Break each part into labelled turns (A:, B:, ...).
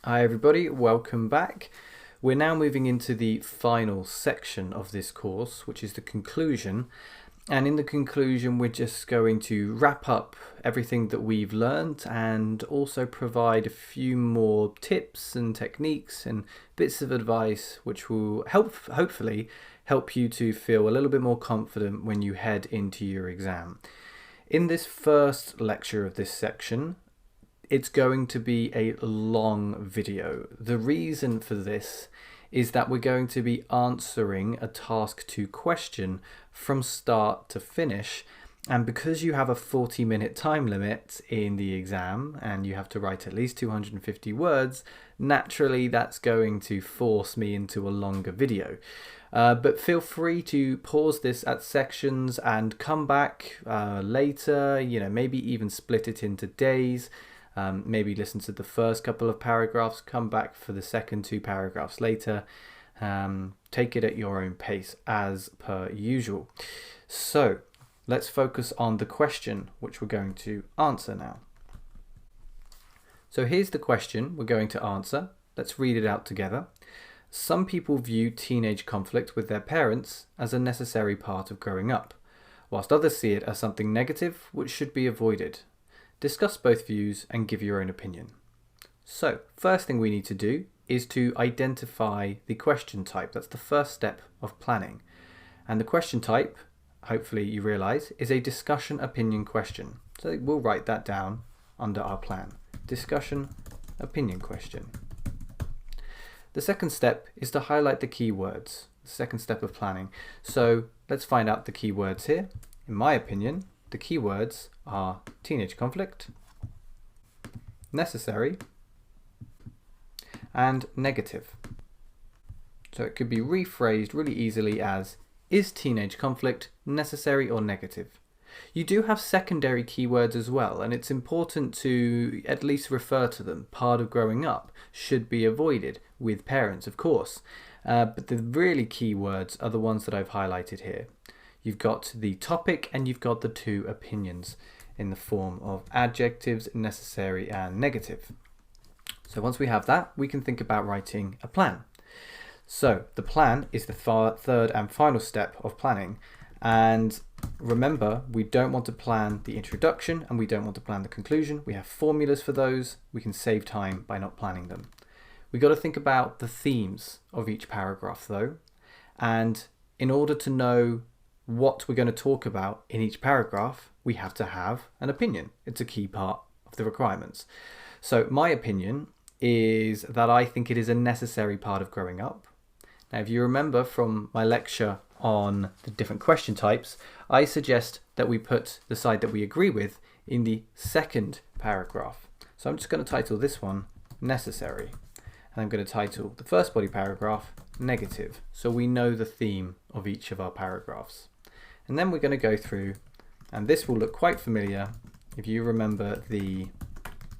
A: Hi everybody, welcome back. We're now moving into the final section of this course, which is the conclusion. And in the conclusion, we're just going to wrap up everything that we've learned and also provide a few more tips and techniques and bits of advice which will hopefully help you to feel a little bit more confident when you head into your exam. In this first lecture of this section, it's going to be a long video. The reason for this is that we're going to be answering a task 2 question from start to finish, and because you have a 40-minute time limit in the exam and you have to write at least 250 words, naturally that's going to force me into a longer video. But feel free to pause this at sections and come back later, maybe even split it into days. Maybe listen to the first couple of paragraphs, come back for the second 2 paragraphs later. Take it at your own pace as per usual. So let's focus on the question which we're going to answer now. So here's the question we're going to answer. Let's read it out together. Some people view teenage conflict with their parents as a necessary part of growing up, whilst others see it as something negative which should be avoided. Discuss both views and give your own opinion. So, first thing we need to do is to identify the question type. That's the first step of planning. And the question type, hopefully you realise, is a discussion opinion question. So we'll write that down under our plan. Discussion opinion question. The second step is to highlight the key words. The second step of planning. So let's find out the key words here. In my opinion, the key words are teenage conflict, necessary, and negative. So it could be rephrased really easily as, is teenage conflict necessary or negative? You do have secondary keywords as well, and it's important to at least refer to them. Part of growing up should be avoided with parents, of course. But the really key words are the ones that I've highlighted here. You've got the topic and you've got the 2 opinions in the form of adjectives, necessary and negative. So once we have that, we can think about writing a plan. So the plan is the third and final step of planning. And remember, we don't want to plan the introduction and we don't want to plan the conclusion. We have formulas for those. We can save time by not planning them. We've got to think about the themes of each paragraph though. And in order to know what we're going to talk about in each paragraph, we have to have an opinion. It's a key part of the requirements. So my opinion is that I think it is a necessary part of growing up. Now, if you remember from my lecture on the different question types, I suggest that we put the side that we agree with in the second paragraph. So I'm just going to title this one necessary. And I'm going to title the first body paragraph negative, so we know the theme of each of our paragraphs. And then we're going to go through, and this will look quite familiar if you remember the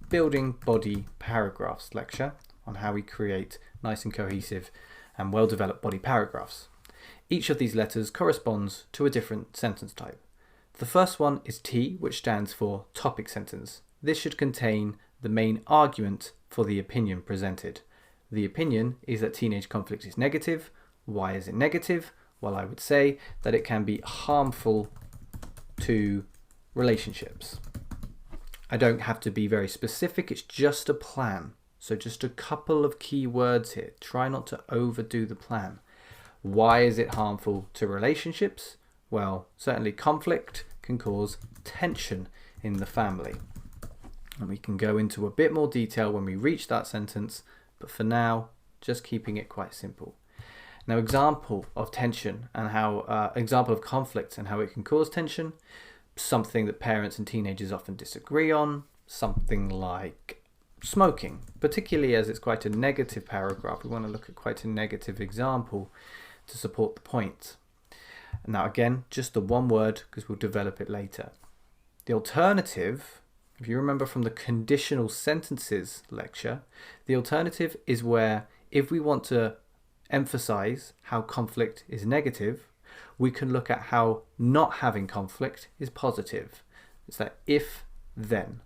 A: building body paragraphs lecture on how we create nice and cohesive and well-developed body paragraphs. Each of these letters corresponds to a different sentence type. The first one is T, which stands for topic sentence. This should contain the main argument for the opinion presented. The opinion is that teenage conflict is negative. Why is it negative? Well, I would say that it can be harmful to relationships. I don't have to be very specific, it's just a plan. So just a couple of key words here. Try not to overdo the plan. Why is it harmful to relationships? Well, certainly conflict can cause tension in the family. And we can go into a bit more detail when we reach that sentence, but for now, just keeping it quite simple. Now, example of tension and how, example of conflict and how it can cause tension, something that parents and teenagers often disagree on, something like smoking, particularly as it's quite a negative paragraph. We want to look at quite a negative example to support the point. Now, again, just the one word because we'll develop it later. The alternative, if you remember from the conditional sentences lecture, the alternative is where if we want to emphasize how conflict is negative, we can look at how not having conflict is positive. It's that if-then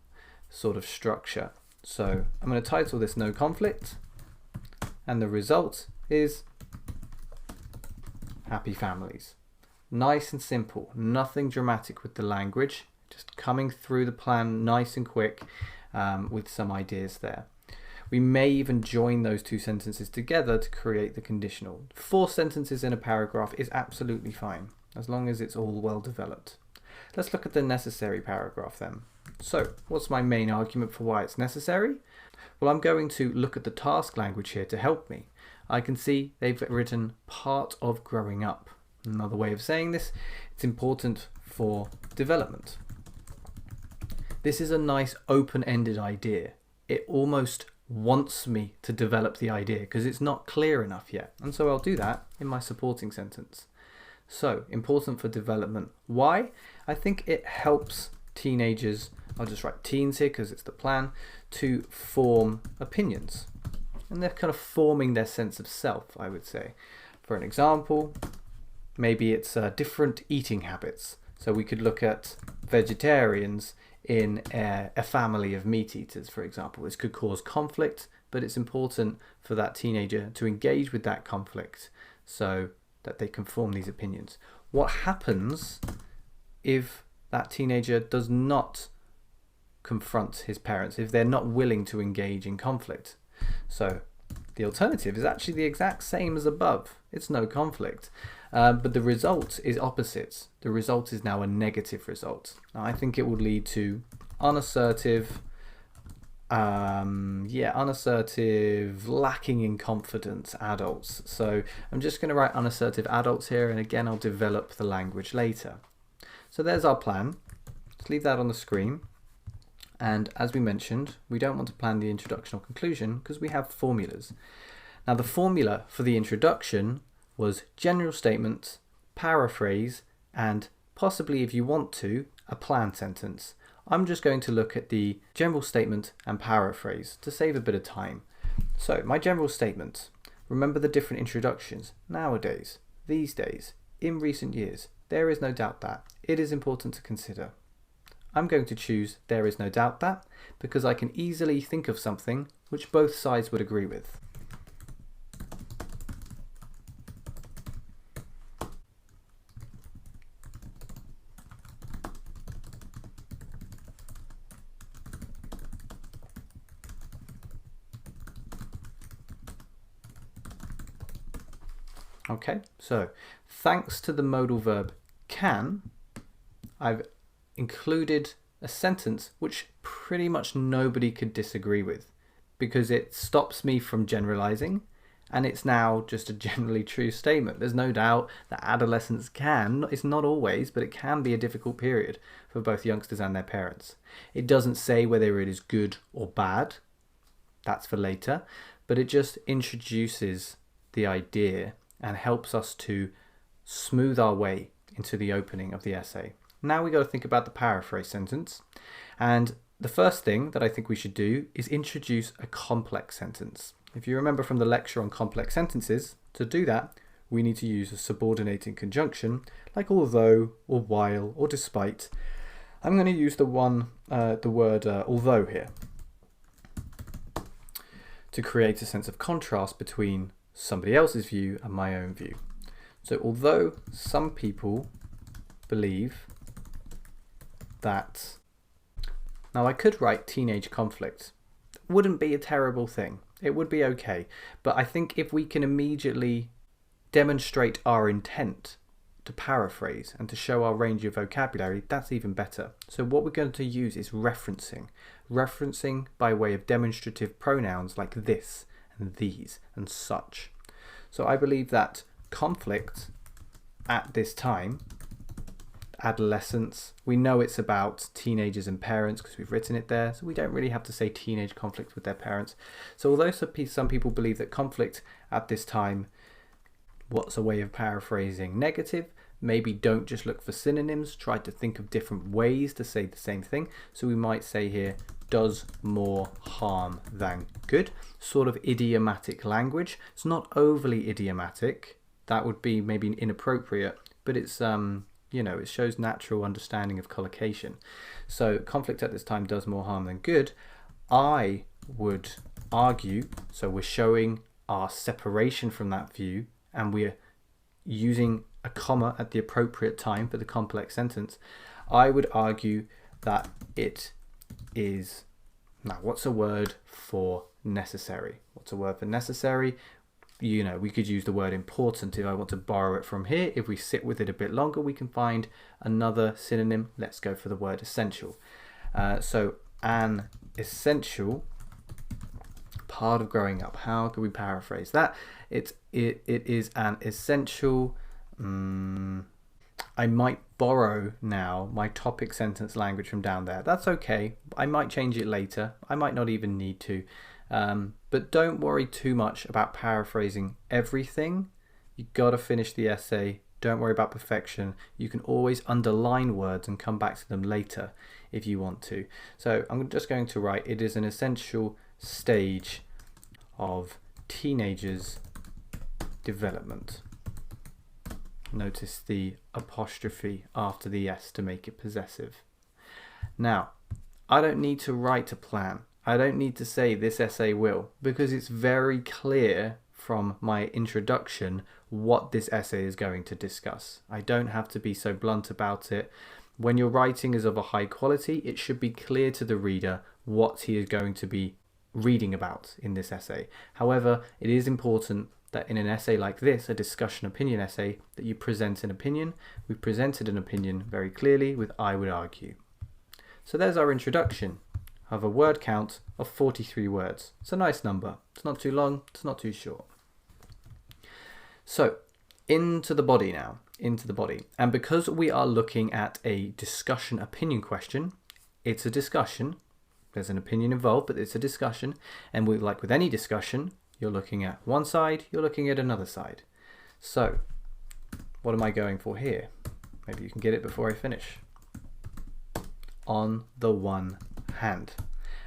A: sort of structure. So I'm going to title this No Conflict, and the result is happy families. Nice and simple, nothing dramatic with the language, just coming through the plan nice and quick with some ideas there. We may even join those two sentences together to create the conditional. 4 sentences in a paragraph is absolutely fine, as long as it's all well developed. Let's look at the necessary paragraph then. So, what's my main argument for why it's necessary? Well, I'm going to look at the task language here to help me. I can see they've written part of growing up. Another way of saying this, it's important for development. This is a nice open-ended idea. It almost wants me to develop the idea because it's not clear enough yet. And so I'll do that in my supporting sentence. So, important for development. Why? I think it helps teenagers, I'll just write teens here because it's the plan, to form opinions. And they're kind of forming their sense of self, I would say. For an example, maybe it's different eating habits. So we could look at vegetarians in a family of meat eaters, for example. This could cause conflict, but it's important for that teenager to engage with that conflict so that they can form these opinions. What happens if that teenager does not confront his parents, if they're not willing to engage in conflict? So the alternative is actually the exact same as above. It's no conflict. But the result is opposite. The result is now a negative result. Now, I think it will lead to unassertive, lacking in confidence adults. So I'm just going to write unassertive adults here, and again, I'll develop the language later. So there's our plan. Let's leave that on the screen. And as we mentioned, we don't want to plan the introduction or conclusion because we have formulas. Now, the formula for the introduction was general statement, paraphrase, and possibly, if you want to, a plan sentence. I'm just going to look at the general statement and paraphrase to save a bit of time. So, my general statement. Remember the different introductions. Nowadays, these days, in recent years, there is no doubt that. It is important to consider. I'm going to choose there is no doubt that because I can easily think of something which both sides would agree with. Okay, so thanks to the modal verb can, I've included a sentence which pretty much nobody could disagree with because it stops me from generalizing and it's now just a generally true statement. There's no doubt that adolescence it's not always, but it can be a difficult period for both youngsters and their parents. It doesn't say whether it is good or bad, that's for later, but it just introduces the idea and helps us to smooth our way into the opening of the essay. Now we got to think about the paraphrase sentence. And the first thing that I think we should do is introduce a complex sentence. If you remember from the lecture on complex sentences, to do that, we need to use a subordinating conjunction like although or while or despite. I'm going to use the word although here to create a sense of contrast between somebody else's view and my own view. So although some people believe that, now I could write teenage conflict. Wouldn't be a terrible thing. It would be okay. But I think if we can immediately demonstrate our intent to paraphrase and to show our range of vocabulary, that's even better. So what we're going to use is referencing. Referencing by way of demonstrative pronouns like this and these and such. So I believe that conflict at this time, adolescence, we know it's about teenagers and parents because we've written it there, so we don't really have to say teenage conflict with their parents. So although some people believe that conflict at this time, what's a way of paraphrasing negative, maybe don't just look for synonyms, try to think of different ways to say the same thing. So we might say here, does more harm than good. Sort of idiomatic language. It's not overly idiomatic. That would be maybe inappropriate, but it's it shows natural understanding of collocation. So conflict at this time does more harm than good. I would argue, so we're showing our separation from that view and we're using a comma at the appropriate time for the complex sentence, I would argue that it is, now what's a word for necessary? What's a word for necessary? You know, we could use the word important if I want to borrow it from here. If we sit with it a bit longer, we can find another synonym. Let's go for the word essential. So an essential part of growing up. How can we paraphrase that? It is an essential. I might borrow now my topic sentence language from down there. That's okay. I might change it later. I might not even need to. But don't worry too much about paraphrasing everything. You've got to finish the essay. Don't worry about perfection. You can always underline words and come back to them later if you want to. So I'm just going to write, it is an essential stage of teenagers' development. Notice the apostrophe after the S to make it possessive. Now, I don't need to write a plan. I don't need to say this essay will, because it's very clear from my introduction what this essay is going to discuss. I don't have to be so blunt about it. When your writing is of a high quality, it should be clear to the reader what he is going to be reading about in this essay. However, it is important that in an essay like this, a discussion opinion essay, that you present an opinion. We've presented an opinion very clearly with I would argue. So there's our introduction. I have a word count of 43 words. It's a nice number. It's not too long, it's not too short. So into the body now, into the body. And because we are looking at a discussion opinion question, it's a discussion. There's an opinion involved, but it's a discussion. And like with any discussion, you're looking at one side, you're looking at another side. So what am I going for here? Maybe you can get it before I finish. On the one hand.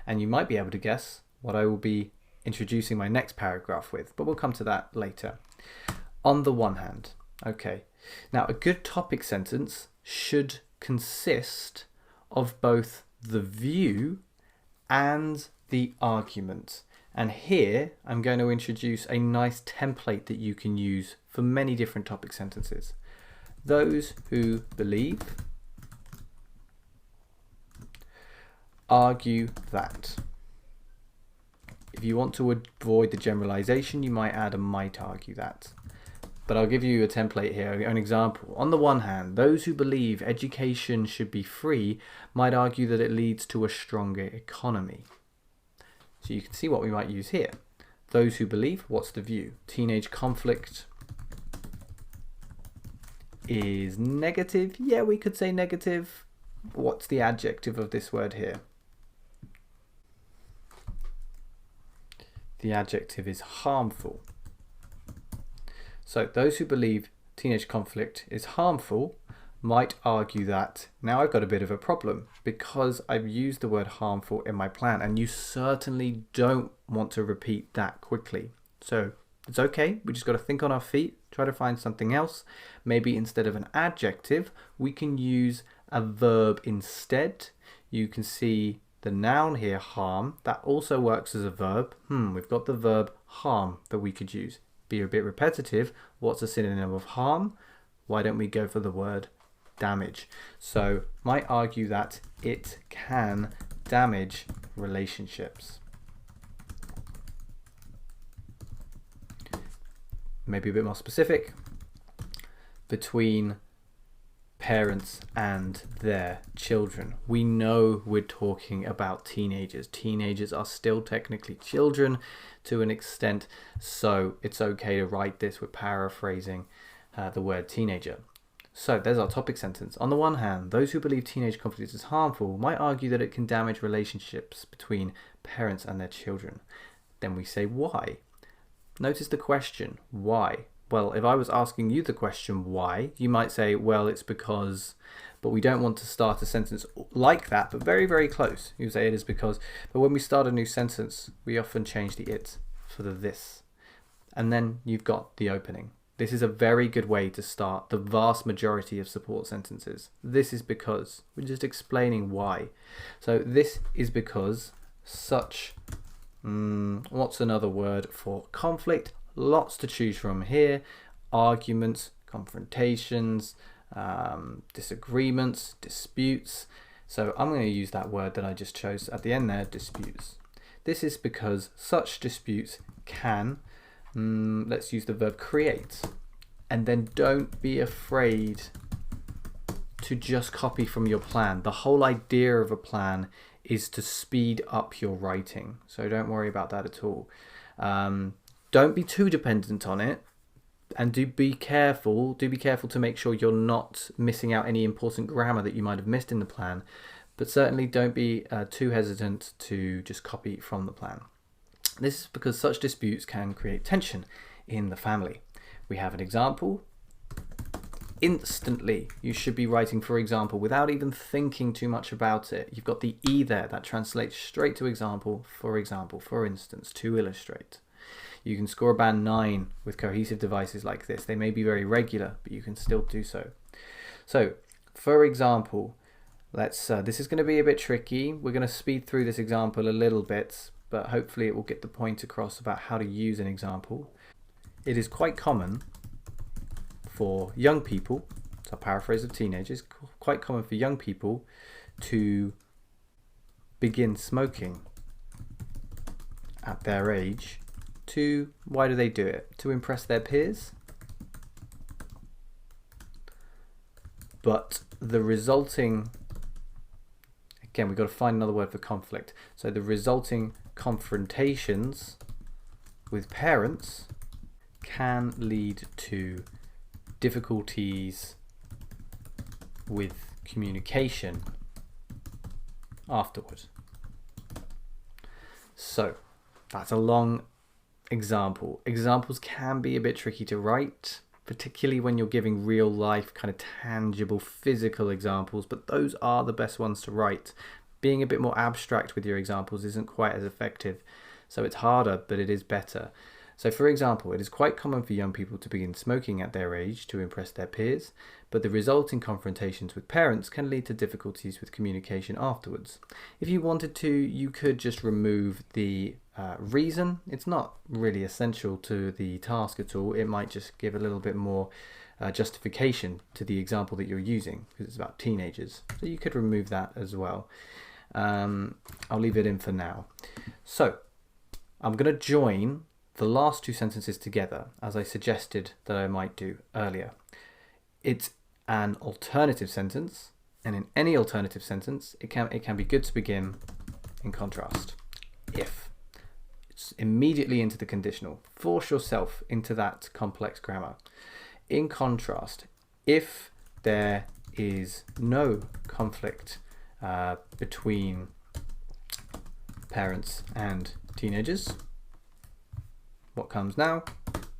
A: And you might be able to guess what I will be introducing my next paragraph with, but we'll come to that later. On the one hand. Okay. Now, a good topic sentence should consist of both the view and the argument. And here I'm going to introduce a nice template that you can use for many different topic sentences. Those who believe argue that. If you want to avoid the generalization, you might add a might argue that. But I'll give you a template here, an example. On the one hand, those who believe education should be free might argue that it leads to a stronger economy. So you can see what we might use here. Those who believe, what's the view? Teenage conflict is negative. Yeah, we could say negative. What's the adjective of this word here? The adjective is harmful. So those who believe teenage conflict is harmful might argue that now I've got a bit of a problem because I've used the word harmful in my plan, and you certainly don't want to repeat that quickly. So it's okay, we just got to think on our feet, try to find something else. Maybe instead of an adjective, we can use a verb instead. You can see the noun here, harm, that also works as a verb. We've got the verb harm that we could use. Be a bit repetitive. What's a synonym of harm? Why don't we go for the word damage? So might argue that it can damage relationships. Maybe a bit more specific. Between parents and their children. We know we're talking about teenagers. Teenagers are still technically children to an extent, so it's okay to write this with paraphrasing the word teenager. So there's our topic sentence. On the one hand, those who believe teenage conflict is harmful might argue that it can damage relationships between parents and their children. Then we say why. Notice the question, why? Well, if I was asking you the question why, you might say, well, it's because, but we don't want to start a sentence like that, but very, very close. You say it is because, but when we start a new sentence, we often change the it for the this. And then you've got the opening. This is a very good way to start the vast majority of support sentences. This is because, we're just explaining why. So this is because such What's another word for conflict? Lots to choose from here. Arguments, confrontations, disagreements, disputes. So I'm going to use that word that I just chose at the end there, disputes. This is because such disputes can, let's use the verb create. And then don't be afraid to just copy from your plan. The whole idea of a plan is to speed up your writing. So don't worry about that at all. Don't be too dependent on it. And do be careful to make sure you're not missing out any important grammar that you might have missed in the plan. But certainly don't be too hesitant to just copy from the plan. This is because such disputes can create tension in the family. We have an example. Instantly, you should be writing, for example, without even thinking too much about it. You've got the E there, that translates straight to example, for instance, to illustrate. You can score a band 9 with cohesive devices like this. They may be very regular, but you can still do so. So, for example, this is going to be a bit tricky. We're going to speed through this example a little bit, but hopefully it will get the point across about how to use an example. It is quite common for young people, so a paraphrase of teenagers, quite common for young people to begin smoking at their age. Why do they do it? To impress their peers. But the resulting, again, we've got to find another word for conflict. So the resulting confrontations with parents can lead to difficulties with communication afterward. So that's a long example. Examples can be a bit tricky to write, particularly when you're giving real life, kind of tangible, physical examples, but those are the best ones to write. Being a bit more abstract with your examples isn't quite as effective, so it's harder, but it is better. So for example, it is quite common for young people to begin smoking at their age to impress their peers, but the resulting confrontations with parents can lead to difficulties with communication afterwards. If you wanted to, you could just remove the reason. It's not really essential to the task at all. It might just give a little bit more justification to the example that you're using, because it's about teenagers. So you could remove that as well. I'll leave it in for now. So I'm going to join the last two sentences together, as I suggested that I might do earlier. It's an alternative sentence, and in any alternative sentence, it can be good to begin in contrast. If. It's immediately into the conditional. Force yourself into that complex grammar. In contrast, if there is no conflict between parents and teenagers, what comes now?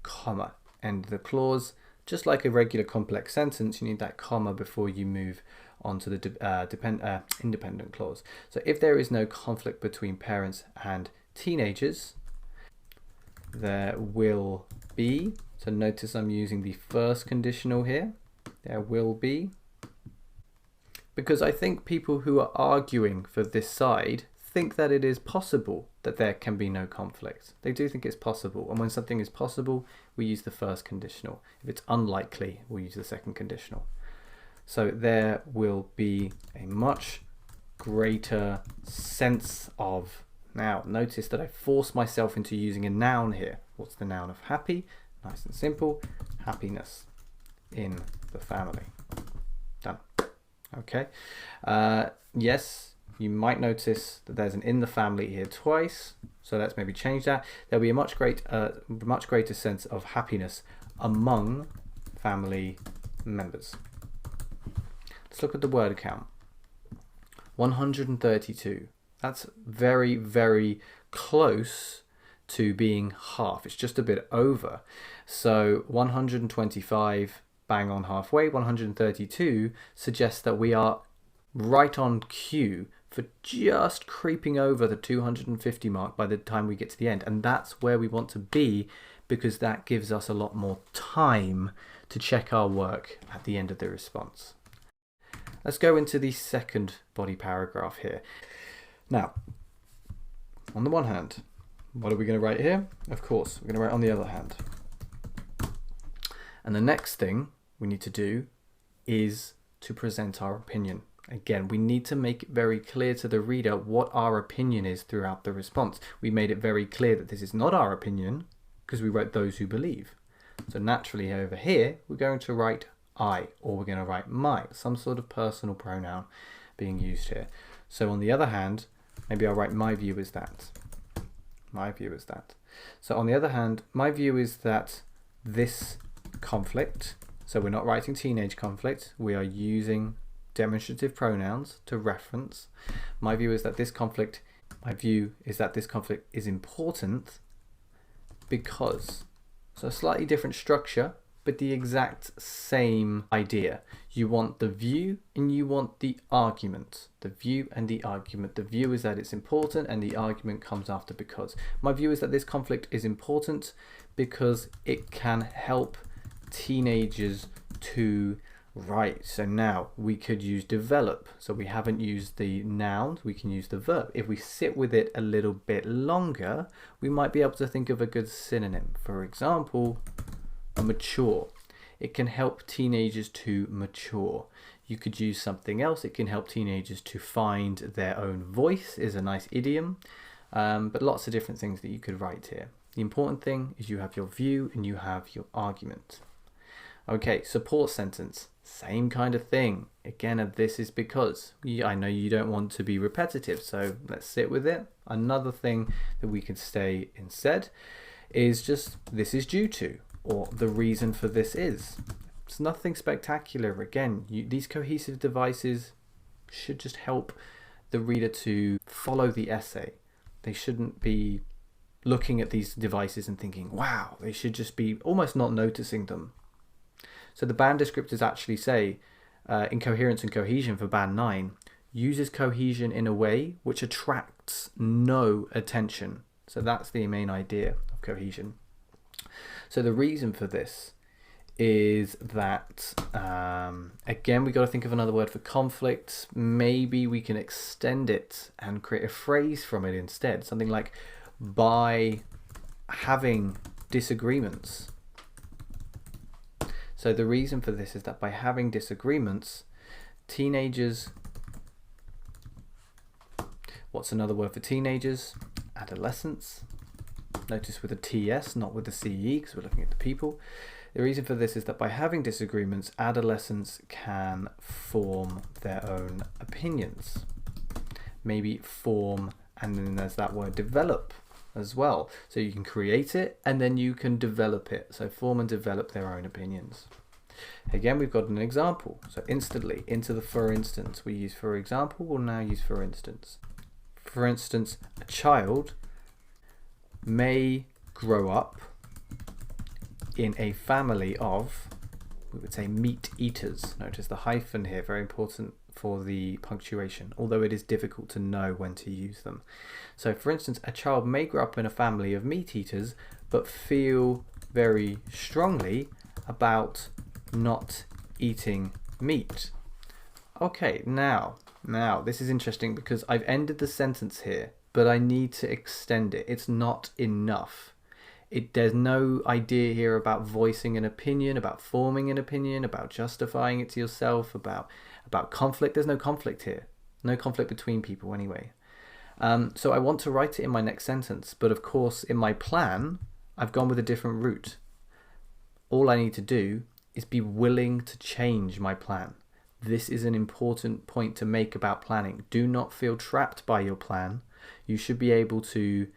A: Comma. End the clause. Just like a regular complex sentence, you need that comma before you move on to the independent clause. So if there is no conflict between parents and teenagers, there will be, so notice I'm using the first conditional here, there will be, because I think people who are arguing for this side think that it is possible that there can be no conflict. They do think it's possible, and when something is possible, we use the first conditional. If it's unlikely, we'll use the second conditional. So there will be a much greater sense of, now notice that I force myself into using a noun here. What's the noun of happy? Nice and simple, happiness in the family. Done. Okay. Yes, you might notice that there's an in the family here twice, so let's maybe change that. There'll be a much greater sense of happiness among family members. Let's look at the word count. 132. That's very, very close to being half. It's just a bit over. So 125, bang on halfway. 132 suggests that we are right on cue for just creeping over the 250 mark by the time we get to the end. And that's where we want to be, because that gives us a lot more time to check our work at the end of the response. Let's go into the second body paragraph here. Now, on the one hand, what are we going to write here? Of course, we're going to write on the other hand. And the next thing we need to do is to present our opinion. Again, we need to make it very clear to the reader what our opinion is throughout the response. We made it very clear that this is not our opinion because we wrote those who believe. So naturally over here, we're going to write I, or we're going to write my, some sort of personal pronoun being used here. So on the other hand, maybe I'll write my view is that. My view is that. So on the other hand, my view is that this conflict, so we're not writing teenage conflict, we are using demonstrative pronouns to reference. My view is that this conflict, is important because, so a slightly different structure, but the exact same idea. You want the view and you want the argument. The view and the argument. The view is that it's important and the argument comes after because. My view is that this conflict is important because it can help teenagers to write. So now we could use develop. So we haven't used the noun, we can use the verb. If we sit with it a little bit longer, we might be able to think of a good synonym. For example, mature. It can help teenagers to mature. You could use something else. It can help teenagers to find their own voice is a nice idiom, but lots of different things that you could write here. The important thing is you have your view and you have your argument. Okay, support sentence, same kind of thing. Again, this is because I know you don't want to be repetitive, so let's sit with it. Another thing that we can say instead is just this is due to, or the reason for this is. It's nothing spectacular. Again, these cohesive devices should just help the reader to follow the essay. They shouldn't be looking at these devices and thinking, wow, they should just be almost not noticing them. So the band descriptors actually say, in Coherence and Cohesion for band 9, uses cohesion in a way which attracts no attention. So that's the main idea of cohesion. So the reason for this is that, again, we've got to think of another word for conflict. Maybe we can extend it and create a phrase from it instead. Something like, by having disagreements. So the reason for this is that by having disagreements, teenagers, what's another word for teenagers? Adolescents. Notice with a TS, not with a CE, because we're looking at the people. The reason for this is that by having disagreements, adolescents can form their own opinions. Maybe form, and then there's that word develop as well. So you can create it and then you can develop it. So form and develop their own opinions. Again, we've got an example. So instantly into the for instance, we use for example, we'll now use for instance. For instance, a child may grow up in a family of, we would say, meat eaters. Notice the hyphen here, very important for the punctuation, although it is difficult to know when to use them. So for instance, a child may grow up in a family of meat eaters but feel very strongly about not eating meat. Okay, now this is interesting because I've ended the sentence here, but I need to extend it. It's not enough. There's no idea here about voicing an opinion, about forming an opinion, about justifying it to yourself, about conflict. There's no conflict here. No conflict between people anyway. So I want to write it in my next sentence, but of course in my plan, I've gone with a different route. All I need to do is be willing to change my plan. This is an important point to make about planning. Do not feel trapped by your plan. You should be able to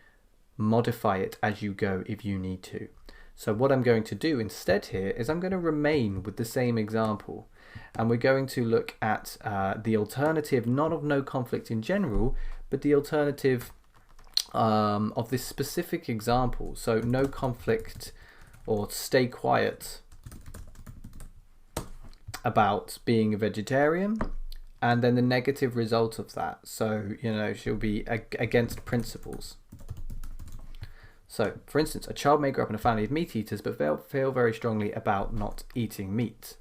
A: modify it as you go if you need to. So what I'm going to do instead here is I'm going to remain with the same example, and we're going to look at the alternative, not of no conflict in general, but the alternative of this specific example. So no conflict, or stay quiet about being a vegetarian, and then the negative result of that. So, she'll be against principles. So, for instance, a child may grow up in a family of meat eaters, but they'll feel very strongly about not eating meat.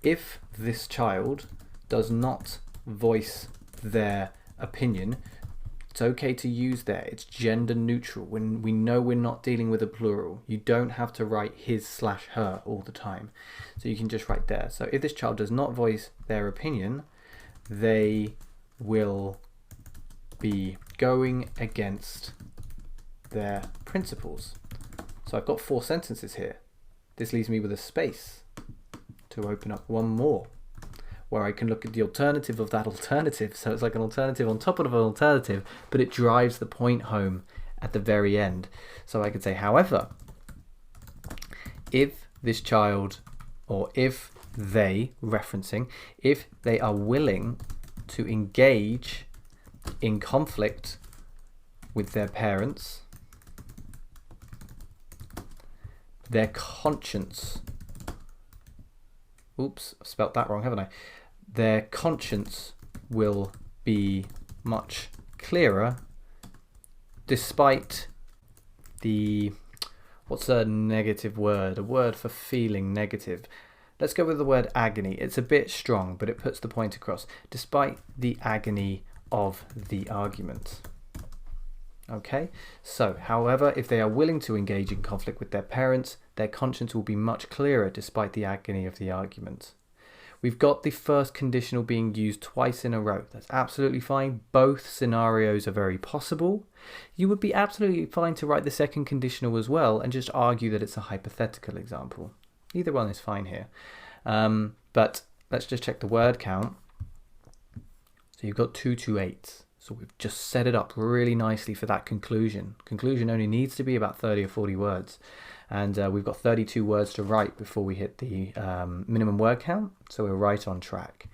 A: If this child does not voice their opinion, It's okay to use there. It's gender neutral. When we know we're not dealing with a plural, you don't have to write his/her all the time. So you can just write there. So if this child does not voice their opinion, they will be going against their principles. So I've got 4 sentences here. This leaves me with a space to open up one more, where I can look at the alternative of that alternative. So it's like an alternative on top of an alternative, but it drives the point home at the very end. So I could say, however, if this child, or if they, referencing, if they are willing to engage in conflict with their parents, their conscience, oops, I've spelt that wrong, haven't I? Their conscience will be much clearer despite the, what's a negative word? A word for feeling negative. Let's go with the word agony. It's a bit strong, but it puts the point across. Despite the agony of the argument. Okay, so however, if they are willing to engage in conflict with their parents, their conscience will be much clearer despite the agony of the argument. We've got the first conditional being used twice in a row. That's absolutely fine. Both scenarios are very possible. You would be absolutely fine to write the second conditional as well and just argue that it's a hypothetical example. Either one is fine here. But let's just check the word count. So you've got 2 to 8. So we've just set it up really nicely for that conclusion. Conclusion only needs to be about 30 or 40 words. And we've got 32 words to write before we hit the minimum word count. So we're right on track.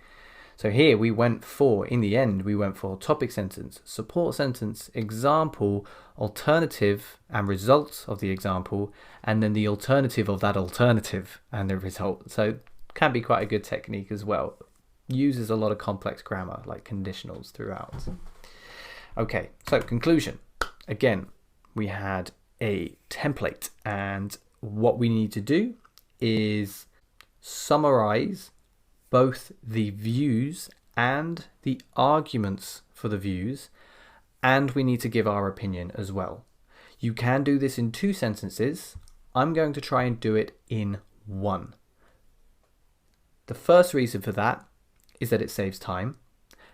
A: So here we went for, in the end, we went for topic sentence, support sentence, example, alternative and results of the example, and then the alternative of that alternative and the result. So it can be quite a good technique as well. Uses a lot of complex grammar like conditionals throughout. Okay, so conclusion. Again, we had a template, and what we need to do is summarize both the views and the arguments for the views, and we need to give our opinion as well. You can do this in 2 sentences. I'm going to try and do it in 1. The first reason for that is that it saves time,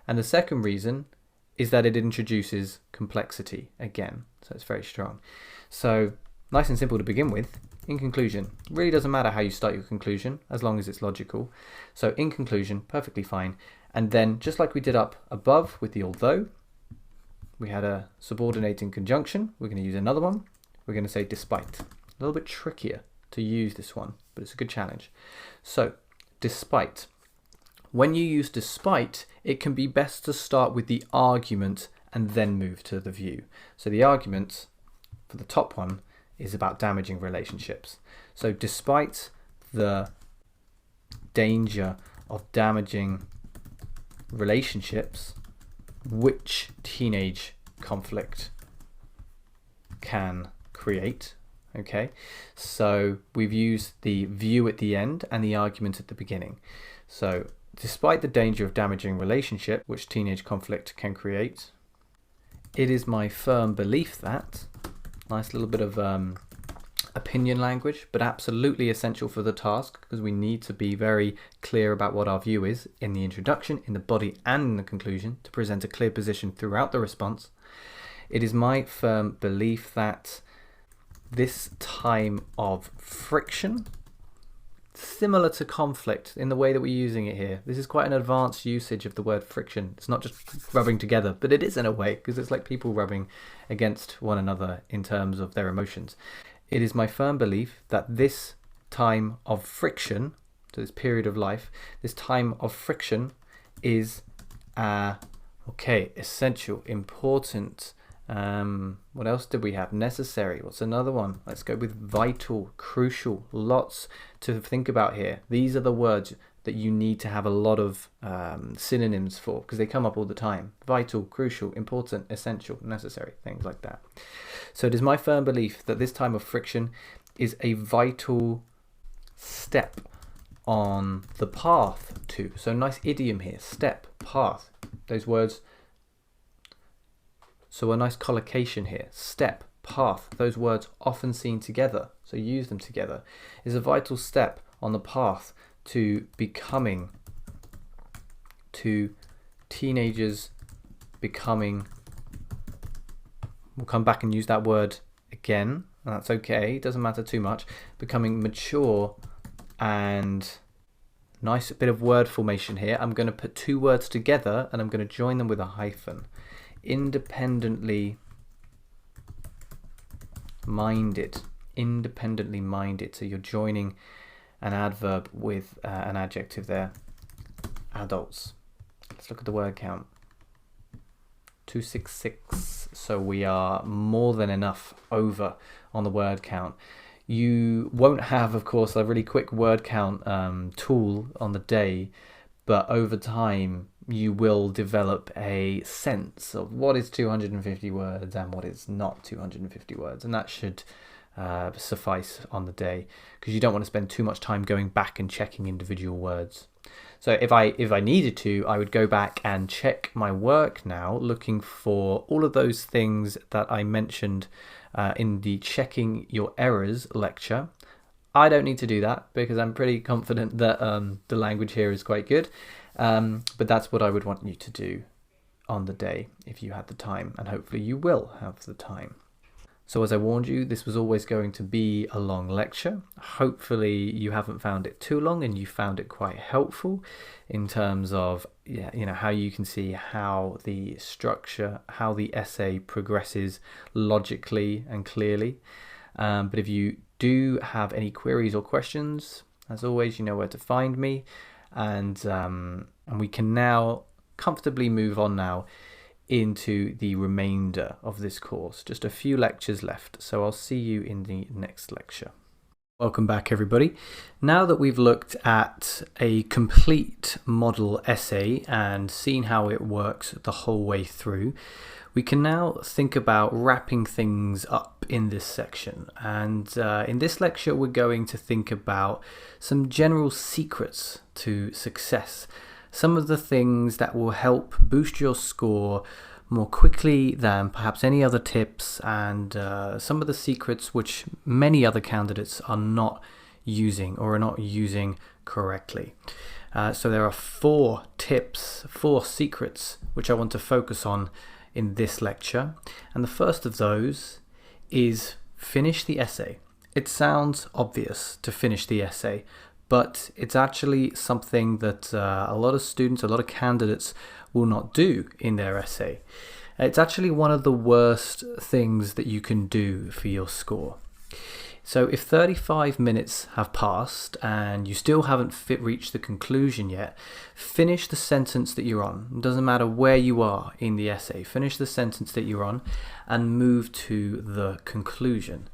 A: and the second reason is that it introduces complexity again. So it's very strong. So nice and simple to begin with. In conclusion, really doesn't matter how you start your conclusion as long as it's logical. So in conclusion, perfectly fine. And then just like we did up above with the although, we had a subordinating conjunction. We're going to use another one. We're going to say despite. A little bit trickier to use this one, but it's a good challenge. So despite. When you use despite, it can be best to start with the argument and then move to the view. So the argument for the top one is about damaging relationships. So despite the danger of damaging relationships, which teenage conflict can create. Okay, so we've used the view at the end and the argument at the beginning. So despite the danger of damaging relationship, which teenage conflict can create, it is my firm belief that, nice little bit of opinion language, but absolutely essential for the task because we need to be very clear about what our view is in the introduction, in the body and in the conclusion to present a clear position throughout the response. It is my firm belief that this time of friction, similar to conflict in the way that we're using it here. This is quite an advanced usage of the word friction. It's not just rubbing together, but it is in a way because it's like people rubbing against one another in terms of their emotions. It is my firm belief that this time of friction, so this period of life, this time of friction is essential, important. What else did we have? Necessary. What's another one? Let's go with vital, crucial. Lots to think about here. These are the words that you need to have a lot of synonyms for because they come up all the time. Vital, crucial, important, essential, necessary, things like that. So it is my firm belief that this time of friction is a vital step on the path to. So nice idiom here. Step, path. Those words So a nice collocation here, step, path, those words often seen together, so use them together, is a vital step on the path to becoming, to teenagers becoming, we'll come back and use that word again, and that's okay, it doesn't matter too much, becoming mature. And nice bit of word formation here. I'm going to put two words together and I'm going to join them with a hyphen. Independently minded. Independently minded. So you're joining an adverb with an adjective there. Adults. Let's look at the word count. 266. So we are more than enough over on the word count. You won't have, of course, a really quick word count tool on the day, but over time you will develop a sense of what is 250 words and what is not 250 words, and that should suffice on the day, because you don't want to spend too much time going back and checking individual words. So if I needed to, I would go back and check my work now, looking for all of those things that I mentioned in the checking your errors lecture. I don't need to do that because I'm pretty confident that the language here is quite good, but that's what I would want you to do on the day if you had the time, and hopefully you will have the time. So as I warned you, this was always going to be a long lecture. Hopefully you haven't found it too long and you found it quite helpful in terms of how you can see how the structure, how the essay progresses logically and clearly. But if you do have any queries or questions, as always, you know where to find me, and we can now comfortably move on now into the remainder of this course. Just a few lectures left, so I'll see you in the next lecture. Welcome back, everybody. Now that we've looked at a complete model essay and seen how it works the whole way through, we can now think about wrapping things up in this section. And in this lecture, we're going to think about some general secrets to success. Some of the things that will help boost your score more quickly than perhaps any other tips, and some of the secrets which many other candidates are not using or are not using correctly. So there are 4 tips, 4 secrets which I want to focus on in this lecture. And the first of those is finish the essay. It sounds obvious to finish the essay, but it's actually something that a lot of students, a lot of candidates will not do in their essay. It's actually one of the worst things that you can do for your score. So if 35 minutes have passed and you still haven't reached the conclusion yet, finish the sentence that you're on. It doesn't matter where you are in the essay. Finish the sentence that you're on and move to the conclusion.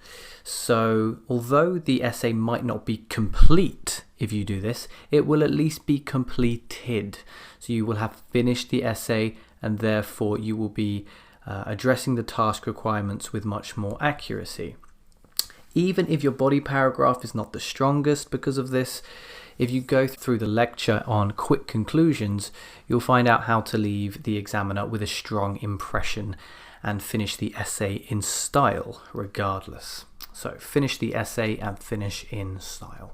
A: So although the essay might not be complete if you do this, it will at least be completed. So you will have finished the essay, and therefore you will be addressing the task requirements with much more accuracy. Even if your body paragraph is not the strongest because of this, if you go through the lecture on quick conclusions, you'll find out how to leave the examiner with a strong impression and finish the essay in style regardless. So finish the essay and finish in style.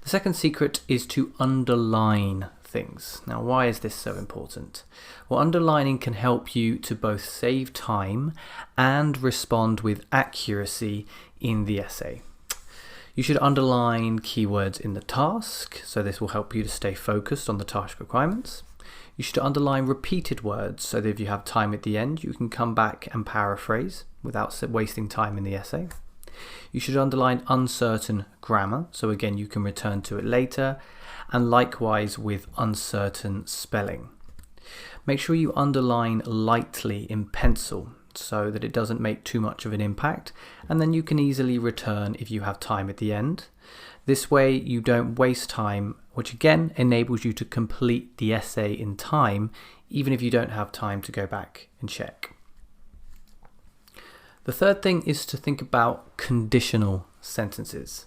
A: The second secret is to underline things. Now, why is this so important? Well, underlining can help you to both save time and respond with accuracy in the essay. You should underline keywords in the task, so this will help you to stay focused on the task requirements. You should underline repeated words, so that if you have time at the end, you can come back and paraphrase without wasting time in the essay. You should underline uncertain grammar, so again you can return to it later, and likewise with uncertain spelling. Make sure you underline lightly in pencil so that it doesn't make too much of an impact, and then you can easily return if you have time at the end. This way you don't waste time, which again enables you to complete the essay in time, even if you don't have time to go back and check. The third thing is to think about conditional sentences.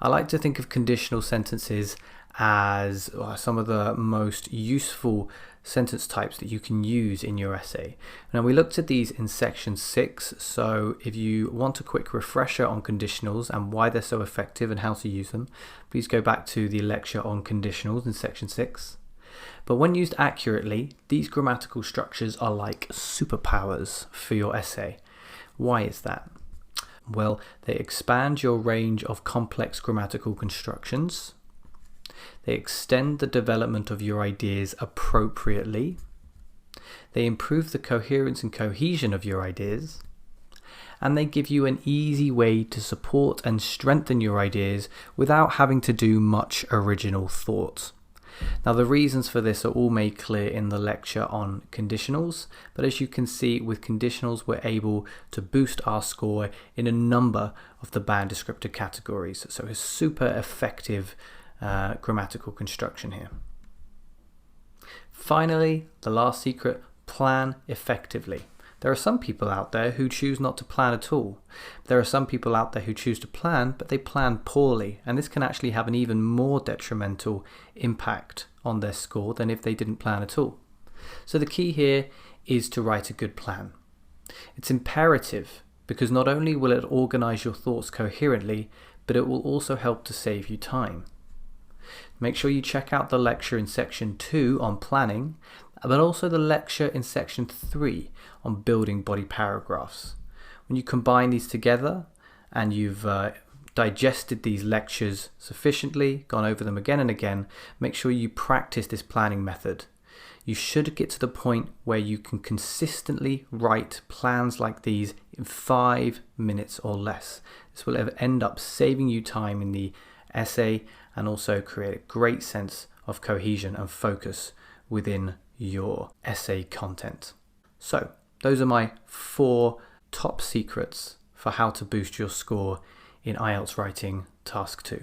A: I like to think of conditional sentences as some of the most useful sentence types that you can use in your essay. Now, we looked at these in section 6, so if you want a quick refresher on conditionals and why they're so effective and how to use them, please go back to the lecture on conditionals in section 6. But when used accurately, these grammatical structures are like superpowers for your essay. Why is that? Well, they expand your range of complex grammatical constructions. They extend the development of your ideas appropriately. They improve the coherence and cohesion of your ideas. And they give you an easy way to support and strengthen your ideas without having to do much original thought. Now, the reasons for this are all made clear in the lecture on conditionals, but as you can see, with conditionals we're able to boost our score in a number of the band descriptor categories. So it's super effective grammatical construction here. Finally, the last secret: plan effectively. There are some people out there who choose not to plan at all. There are some people out there who choose to plan, but they plan poorly, and this can actually have an even more detrimental impact on their score than if they didn't plan at all. So the key here is to write a good plan. It's imperative because not only will it organize your thoughts coherently, but it will also help to save you time. Make sure you check out the lecture in section 2 on planning, but also the lecture in section 3 on building body paragraphs. When you combine these together and you've digested these lectures sufficiently, gone over them again and again, make sure you practice this planning method. You should get to the point where you can consistently write plans like these in 5 minutes or less. This will end up saving you time in the essay and also create a great sense of cohesion and focus within your essay content. So those are my 4 top secrets for how to boost your score in IELTS writing task 2.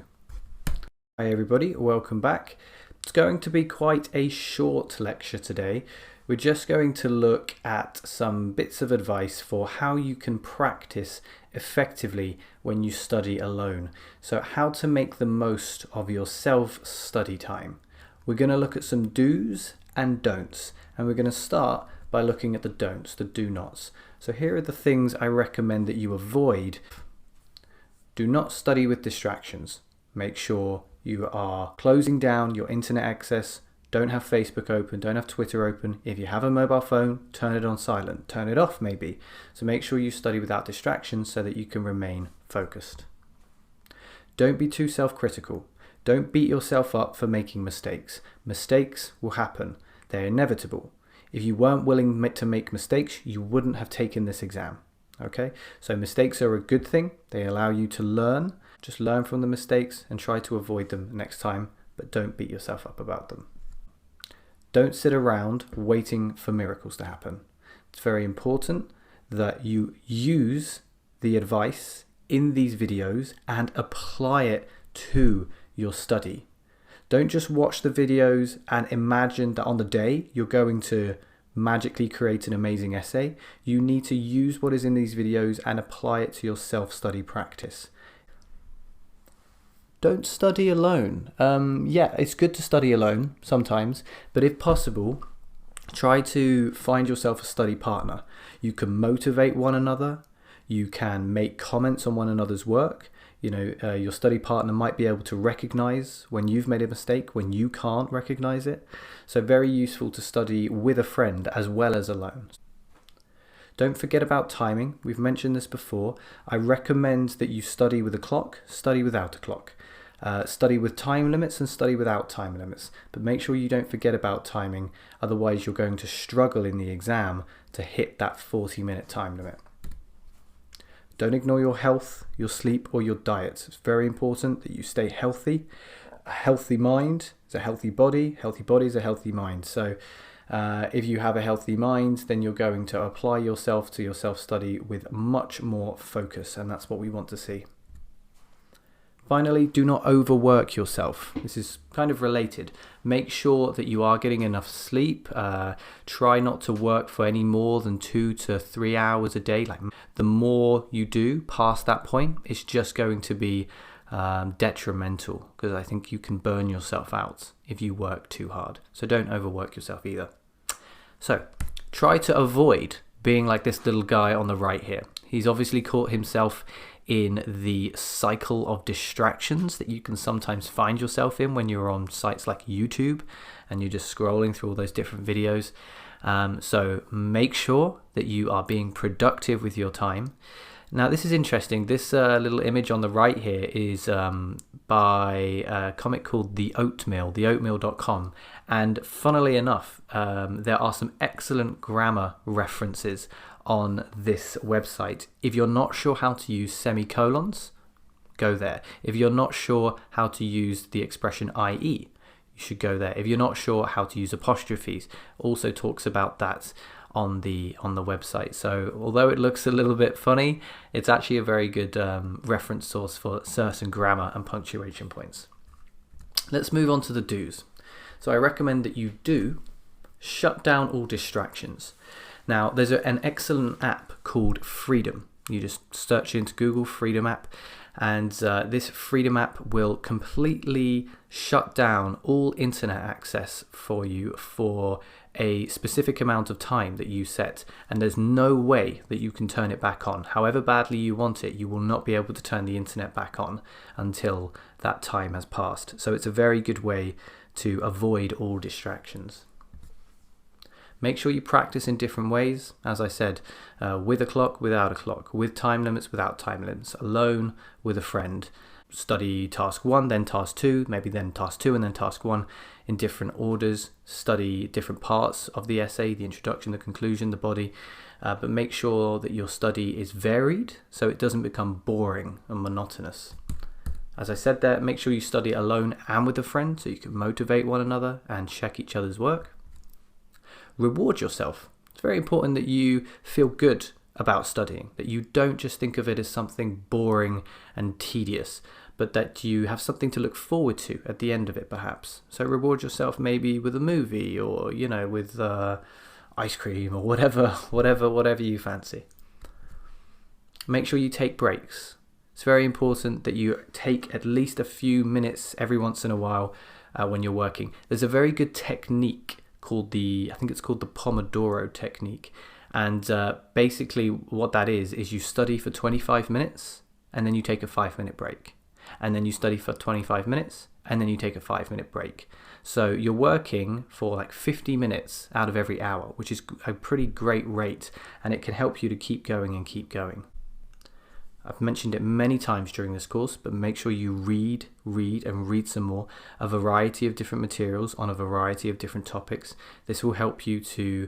A: Hi everybody, welcome back. It's going to be quite a short lecture today. We're just going to look at some bits of advice for how you can practice effectively when you study alone. So how to make the most of your self-study time. We're going to look at some do's and don'ts, and we're going to start by looking at the don'ts, the do nots. So here are the things I recommend that you avoid. Do not study with distractions. Make sure you are closing down your internet access. Don't have Facebook open, don't have Twitter open. If you have a mobile phone, turn it on silent, turn it off maybe. So make sure you study without distractions so that you can remain focused. Don't be too self-critical. Don't beat yourself up for making mistakes. Mistakes will happen. They're inevitable. If you weren't willing to make mistakes, you wouldn't have taken this exam. Okay? So mistakes are a good thing. They allow you to learn. Just learn from the mistakes and try to avoid them next time, but don't beat yourself up about them. Don't sit around waiting for miracles to happen. It's very important that you use the advice in these videos and apply it to your study. Don't just watch the videos and imagine that on the day you're going to magically create an amazing essay. You need to use what is in these videos and apply it to your self-study practice. Don't study alone. Yeah, it's good to study alone sometimes, but if possible, try to find yourself a study partner. You can motivate one another. You can make comments on one another's work. You know, your study partner might be able to recognize when you've made a mistake, when you can't recognize it. So very useful to study with a friend as well as alone. Don't forget about timing. We've mentioned this before. I recommend that you study with a clock, study without a clock. Study with time limits and study without time limits. But make sure you don't forget about timing. Otherwise, you're going to struggle in the exam to hit that 40-minute time limit. Don't ignore your health, your sleep, or your diet. It's very important that you stay healthy. A healthy mind is a healthy body. Healthy body is a healthy mind. So if you have a healthy mind, then you're going to apply yourself to your self-study with much more focus, and that's what we want to see. Finally, do not overwork yourself. This is kind of related. Make sure that you are getting enough sleep. Try not to work for any more than 2 to 3 hours a day. Like, the more you do past that point, it's just going to be detrimental, because I think you can burn yourself out if you work too hard. So don't overwork yourself either. So try to avoid being like this little guy on the right here. He's obviously caught himself in the cycle of distractions that you can sometimes find yourself in when you're on sites like YouTube and you're just scrolling through all those different videos. So make sure that you are being productive with your time. Now this is interesting. This little image on the right here is by a comic called The Oatmeal, theoatmeal.com. And funnily enough, there are some excellent grammar references on this website. If you're not sure how to use semicolons, go there. If you're not sure how to use the expression IE, you should go there. If you're not sure how to use apostrophes, also talks about that on the website. So although it looks a little bit funny, it's actually a very good reference source for certain grammar and punctuation points. Let's move on to the do's. So I recommend that you do shut down all distractions. Now there's an excellent app called Freedom. You just search into Google Freedom app, and this Freedom app will completely shut down all internet access for you for a specific amount of time that you set, and there's no way that you can turn it back on. However badly you want it, you will not be able to turn the internet back on until that time has passed. So it's a very good way to avoid all distractions. Make sure you practice in different ways, as I said, with a clock, without a clock, with time limits, without time limits, alone, with a friend. Study task 1, then task 2, maybe then task 2 and then task 1 in different orders. Study different parts of the essay, the introduction, the conclusion, the body, but make sure that your study is varied so it doesn't become boring and monotonous. As I said there, make sure you study alone and with a friend so you can motivate one another and check each other's work. Reward yourself. It's very important that you feel good about studying, that you don't just think of it as something boring and tedious, but that you have something to look forward to at the end of it perhaps. So reward yourself maybe with a movie, or with ice cream, or whatever you fancy. Make sure you take breaks. It's very important that you take at least a few minutes every once in a while when you're working. There's a very good technique called I think it's called the Pomodoro technique, and basically what that is you study for 25 minutes and then you take a 5-minute break, and then you study for 25 minutes and then you take a 5-minute break. So you're working for like 50 minutes out of every hour, which is a pretty great rate, and it can help you to keep going and keep going. I've mentioned it many times during this course, but make sure you read some more, a variety of different materials on a variety of different topics. This will help you to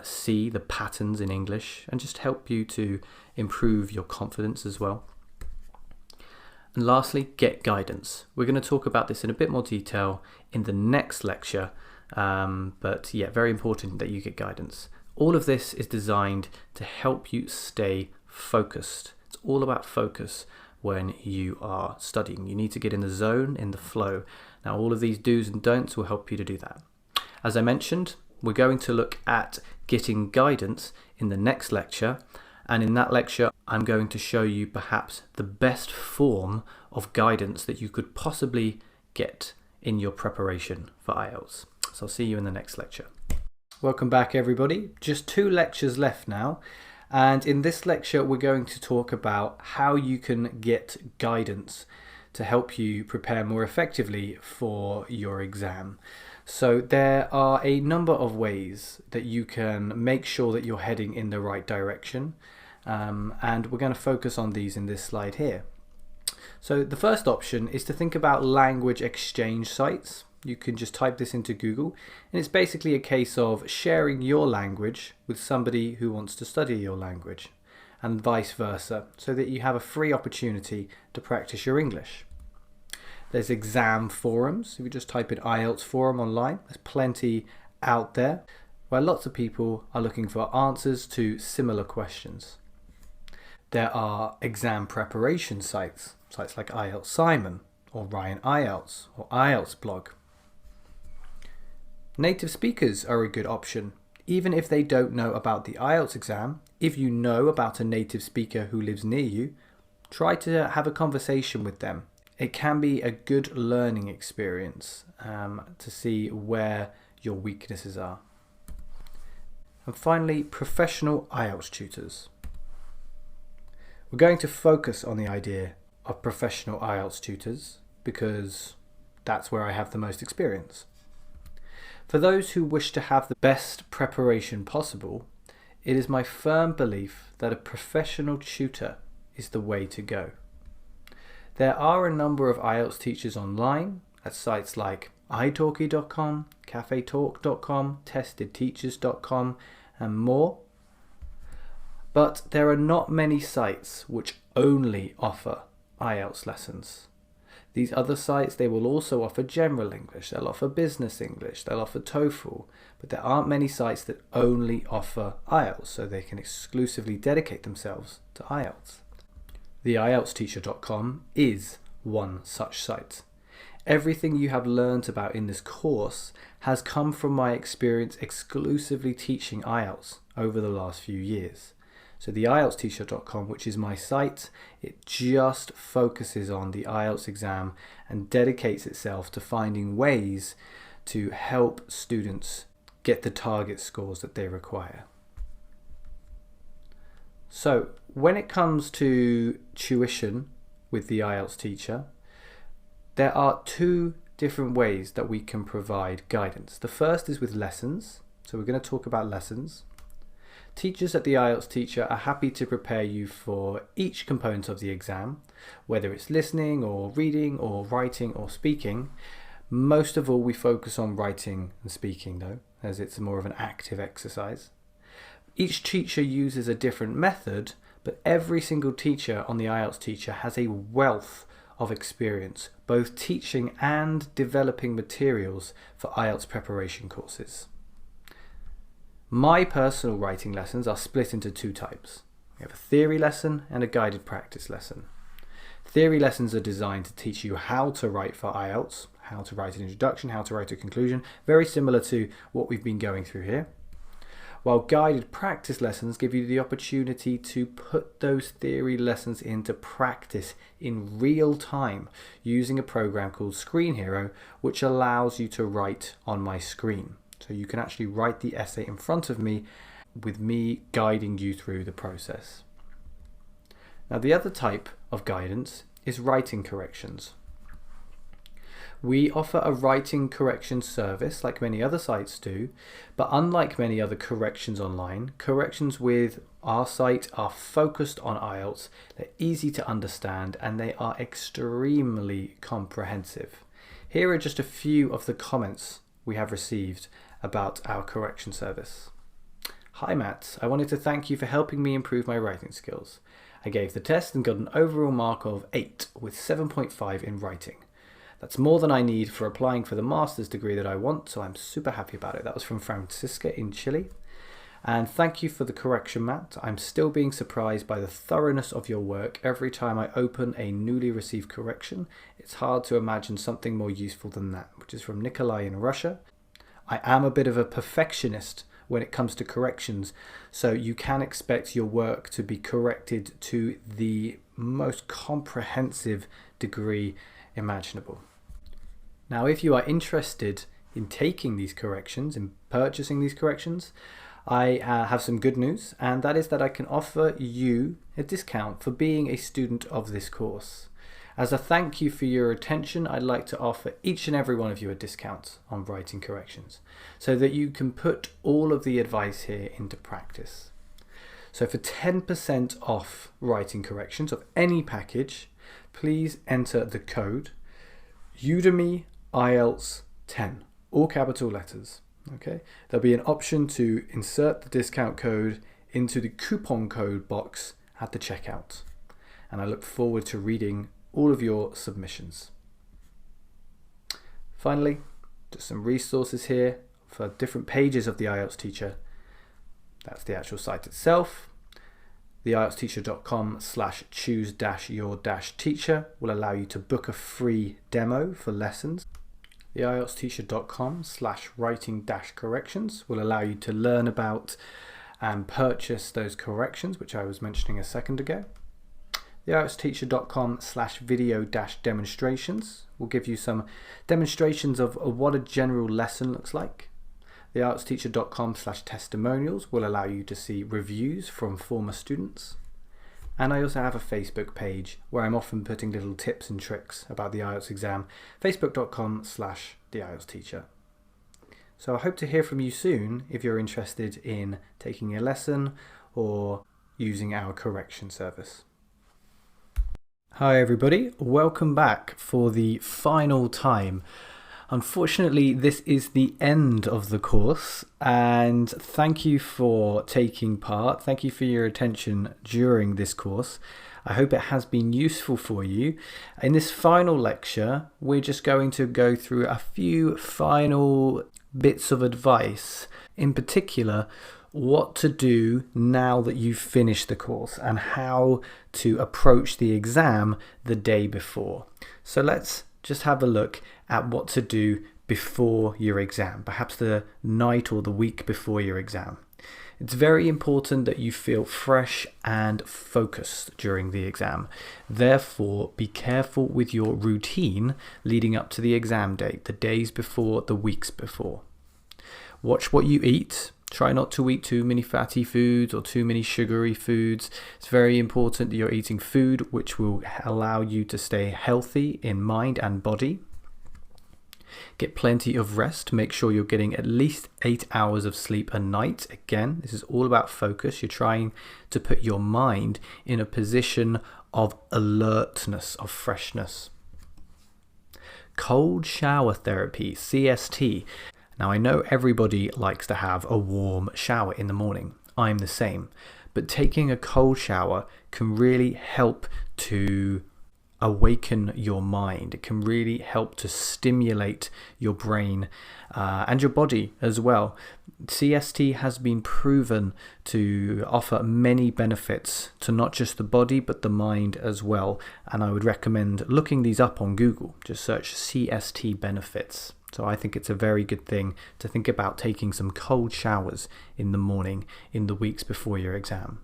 A: see the patterns in English and just help you to improve your confidence as well. And lastly, get guidance. We're going to talk about this in a bit more detail in the next lecture, but yeah, very important that you get guidance. All of this is designed to help you stay focused. It's all about focus when you are studying. You need to get in the zone, in the flow. Now, all of these do's and don'ts will help you to do that. As I mentioned, we're going to look at getting guidance in the next lecture. And in that lecture, I'm going to show you perhaps the best form of guidance that you could possibly get in your preparation for IELTS. So I'll see you in the next lecture. Welcome back, everybody. Just 2 lectures left now. And in this lecture, we're going to talk about how you can get guidance to help you prepare more effectively for your exam. So there are a number of ways that you can make sure that you're heading in the right direction. And we're going to focus on these in this slide here. So the first option is to think about language exchange sites. You can just type this into Google, and it's basically a case of sharing your language with somebody who wants to study your language, and vice versa, so that you have a free opportunity to practice your English. There's exam forums. If you just type in IELTS forum online, there's plenty out there where lots of people are looking for answers to similar questions. There are exam preparation sites like IELTS Simon, or Ryan IELTS, or IELTS blog. Native speakers are a good option. Even if they don't know about the IELTS exam, if you know about a native speaker who lives near you, Try to have a conversation with them. It can be a good learning experience to see where your weaknesses are. And finally, professional IELTS tutors. We're going to focus on the idea of professional IELTS tutors because that's where I have the most experience. For those who wish to have the best preparation possible, it is my firm belief that a professional tutor is the way to go. There are a number of IELTS teachers online at sites like italki.com, cafetalk.com, testedteachers.com and more. But there are not many sites which only offer IELTS lessons. These other sites, they will also offer general English, they'll offer business English, they'll offer TOEFL, but there aren't many sites that only offer IELTS, so they can exclusively dedicate themselves to IELTS. The IELTSteacher.com is one such site. Everything you have learnt about in this course has come from my experience exclusively teaching IELTS over the last few years. So the IELTSteacher.com, which is my site, it just focuses on the IELTS exam and dedicates itself to finding ways to help students get the target scores that they require. So when it comes to tuition with the IELTS teacher, there are two different ways that we can provide guidance. The first is with lessons. So we're going to talk about lessons. Teachers at the IELTS teacher are happy to prepare you for each component of the exam, whether it's listening or reading or writing or speaking. Most of all, we focus on writing and speaking though, as it's more of an active exercise. Each teacher uses a different method, but every single teacher on the IELTS teacher has a wealth of experience, both teaching and developing materials for IELTS preparation courses. My personal writing lessons are split into two types. We have a theory lesson and a guided practice lesson. Theory lessons are designed to teach you how to write for IELTS, how to write an introduction, how to write a conclusion, very similar to what we've been going through here. While guided practice lessons give you the opportunity to put those theory lessons into practice in real time using a program called Screen Hero, which allows you to write on my screen. So you can actually write the essay in front of me with me guiding you through the process. Now the other type of guidance is writing corrections. We offer a writing correction service like many other sites do, but unlike many other corrections online, corrections with our site are focused on IELTS, they're easy to understand and they are extremely comprehensive. Here are just a few of the comments we have received about our correction service. Hi Matt, I wanted to thank you for helping me improve my writing skills. I gave the test and got an overall mark of 8 with 7.5 in writing. That's more than I need for applying for the master's degree that I want, so I'm super happy about it. That was from Francisca in Chile. And thank you for the correction, Matt. I'm still being surprised by the thoroughness of your work. Every time I open a newly received correction, it's hard to imagine something more useful than that, which is from Nikolai in Russia. I am a bit of a perfectionist when it comes to corrections, so you can expect your work to be corrected to the most comprehensive degree imaginable. Now, if you are interested in taking these corrections, in purchasing these corrections, I have some good news, and that is that I can offer you a discount for being a student of this course. As a thank you for your attention, I'd like to offer each and every one of you a discount on writing corrections so that you can put all of the advice here into practice. So for 10% off writing corrections of any package, please enter the code Udemy IELTS 10, all capital letters. Okay, there'll be an option to insert the discount code into the coupon code box at the checkout, and I look forward to reading all of your submissions. Finally, just some resources here for different pages of the IELTS teacher. That's the actual site itself. The IELTSteacher.com/choose-your-teacher will allow you to book a free demo for lessons. The IELTSteacher.com/writing-corrections will allow you to learn about and purchase those corrections, which I was mentioning a second ago. theieltsteacher.com/video-demonstrations will give you some demonstrations of what a general lesson looks like. theieltsteacher.com/testimonials will allow you to see reviews from former students. And I also have a Facebook page where I'm often putting little tips and tricks about the IELTS exam, facebook.com/theieltsteacher. So I hope to hear from you soon if you're interested in taking a lesson or using our correction service. Hi everybody, welcome back for the final time. Unfortunately, this is the end of the course, and thank you for taking part. Thank you for your attention during this course. I hope it has been useful for you. In this final lecture, we're just going to go through a few final bits of advice, in particular, what to do now that you've finished the course and how to approach the exam the day before. So let's just have a look at what to do before your exam, perhaps the night or the week before your exam. It's very important that you feel fresh and focused during the exam. Therefore, be careful with your routine leading up to the exam date, the days before, the weeks before. Watch what you eat. Try not to eat too many fatty foods or too many sugary foods. It's very important that you're eating food which will allow you to stay healthy in mind and body. Get plenty of rest. Make sure you're getting at least 8 hours of sleep a night. Again, this is all about focus. You're trying to put your mind in a position of alertness, of freshness. Cold shower therapy, CST. Now I know everybody likes to have a warm shower in the morning. I'm the same. But taking a cold shower can really help to awaken your mind. It can really help to stimulate your brain and your body as well. CST has been proven to offer many benefits to not just the body but the mind as well. And I would recommend looking these up on Google. Just search CST benefits. So I think it's a very good thing to think about taking some cold showers in the morning in the weeks before your exam.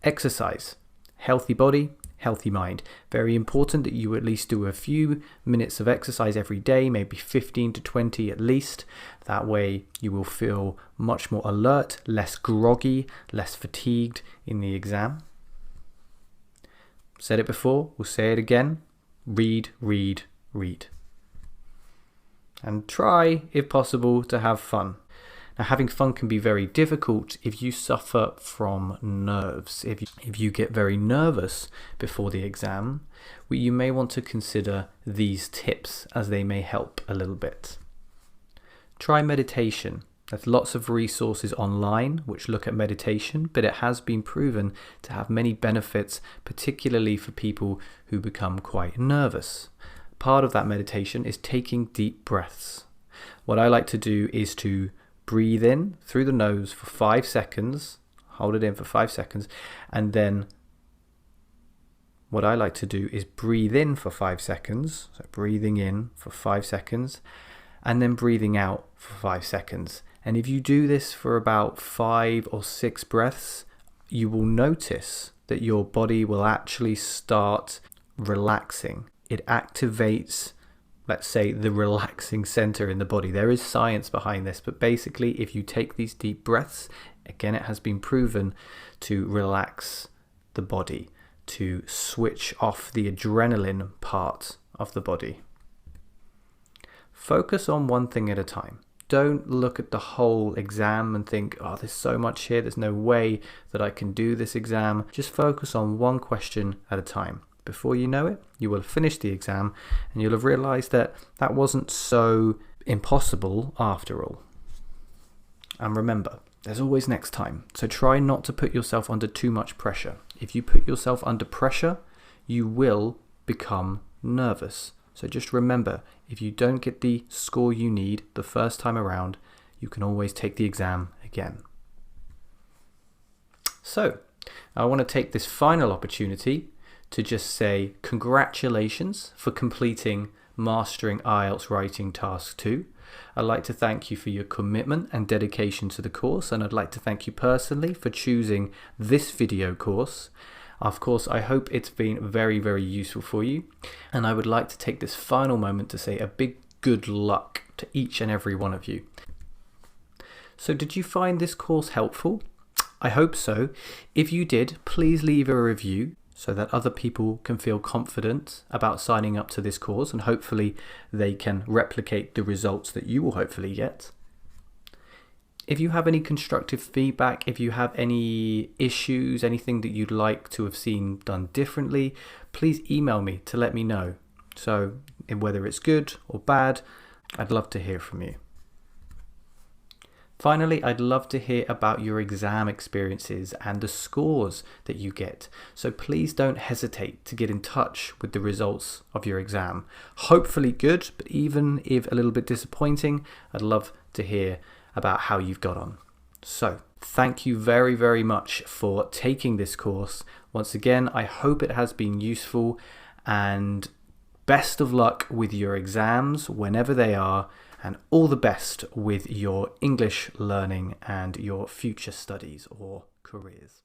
A: Exercise. Healthy body, healthy mind. Very important that you at least do a few minutes of exercise every day, maybe 15 to 20 at least. That way you will feel much more alert, less groggy, less fatigued in the exam. Said it before, we'll say it again. Read, read, read. And try, if possible, to have fun. Now, having fun can be very difficult if you suffer from nerves. If you get very nervous before the exam, you may want to consider these tips as they may help a little bit. Try meditation. There's lots of resources online which look at meditation, but it has been proven to have many benefits, particularly for people who become quite nervous. Part of that meditation is taking deep breaths. What I like to do is to breathe in through the nose for 5 seconds, hold it in for 5 seconds, and then what I like to do is breathe in for 5 seconds, so breathing in for 5 seconds, and then breathing out for 5 seconds. And if you do this for about 5 or 6 breaths, you will notice that your body will actually start relaxing. It activates, let's say, the relaxing center in the body. There is science behind this, but basically if you take these deep breaths, again, it has been proven to relax the body, to switch off the adrenaline part of the body. Focus on one thing at a time. Don't look at the whole exam and think, oh, there's so much here, there's no way that I can do this exam. Just focus on one question at a time. Before you know it, you will have finished the exam and you'll have realized that that wasn't so impossible after all. And remember, there's always next time. So try not to put yourself under too much pressure. If you put yourself under pressure, you will become nervous. So just remember, if you don't get the score you need the first time around, you can always take the exam again. So I want to take this final opportunity to just say congratulations for completing Mastering IELTS Writing Task 2. I'd like to thank you for your commitment and dedication to the course, and I'd like to thank you personally for choosing this video course. Of course, I hope it's been very, very useful for you, and I would like to take this final moment to say a big good luck to each and every one of you. So did you find this course helpful? I hope so. If you did, please leave a review so that other people can feel confident about signing up to this course, and hopefully they can replicate the results that you will hopefully get. If you have any constructive feedback, if you have any issues, anything that you'd like to have seen done differently, please email me to let me know. So whether it's good or bad, I'd love to hear from you. Finally, I'd love to hear about your exam experiences and the scores that you get. So please don't hesitate to get in touch with the results of your exam. Hopefully good, but even if a little bit disappointing, I'd love to hear about how you've got on. So thank you very, very much for taking this course. Once again, I hope it has been useful, and best of luck with your exams whenever they are, and all the best with your English learning and your future studies or careers.